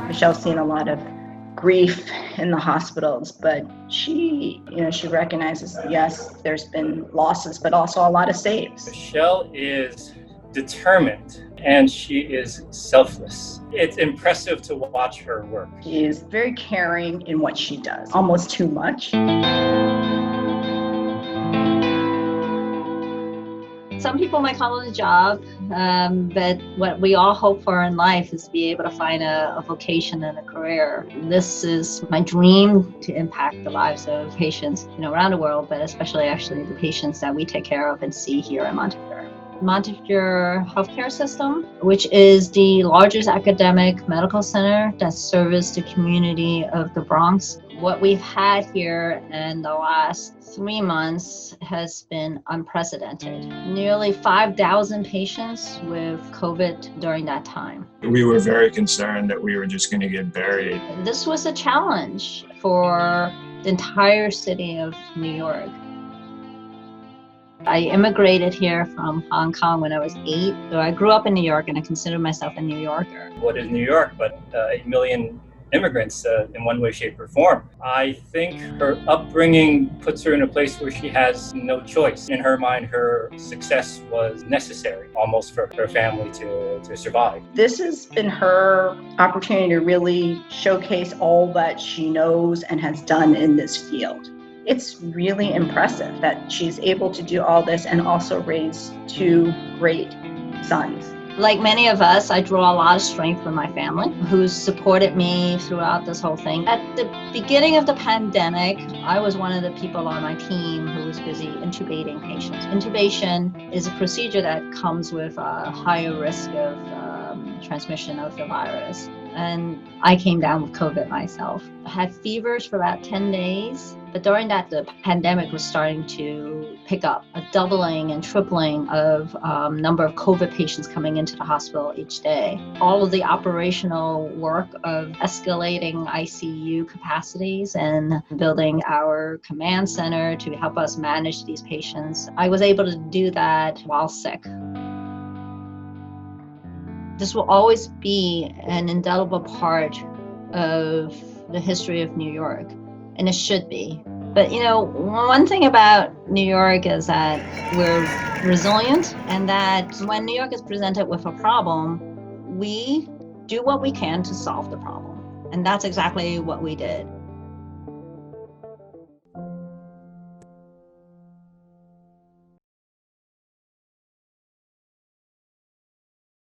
Michelle's seen a lot of grief in the hospitals, but she recognizes, yes, there's been losses, but also a lot of saves. Michelle is determined and she is selfless. It's impressive to watch her work. She is very caring in what she does, almost too much. Some people might call it a job, but what we all hope for in life is to be able to find a vocation and a career. This is my dream, to impact the lives of patients, around the world, but especially actually the patients that we take care of and see here in Montefiore. Montefiore Healthcare System, which is the largest academic medical center that serves the community of the Bronx. What we've had here in the last 3 months has been unprecedented. Nearly 5,000 patients with COVID during that time. We were very concerned that we were just going to get buried. This was a challenge for the entire city of New York. I immigrated here from Hong Kong when I was 8. So I grew up in New York and I consider myself a New Yorker. What is New York but 8 million immigrants in one way, shape, or form? I think her upbringing puts her in a place where she has no choice. In her mind, her success was necessary almost for her family to survive. This has been her opportunity to really showcase all that she knows and has done in this field. It's really impressive that she's able to do all this and also raise 2 great sons. Like many of us, I draw a lot of strength from my family, who's supported me throughout this whole thing. At the beginning of the pandemic, I was one of the people on my team who was busy intubating patients. Intubation is a procedure that comes with a higher risk of transmission of the virus. And I came down with COVID myself. I had fevers for about 10 days, but during that, the pandemic was starting to pick up, a doubling and tripling of number of COVID patients coming into the hospital each day. All of the operational work of escalating ICU capacities and building our command center to help us manage these patients, I was able to do that while sick. This will always be an indelible part of the history of New York, and it should be. But one thing about New York is that we're resilient, and that when New York is presented with a problem, we do what we can to solve the problem. And that's exactly what we did.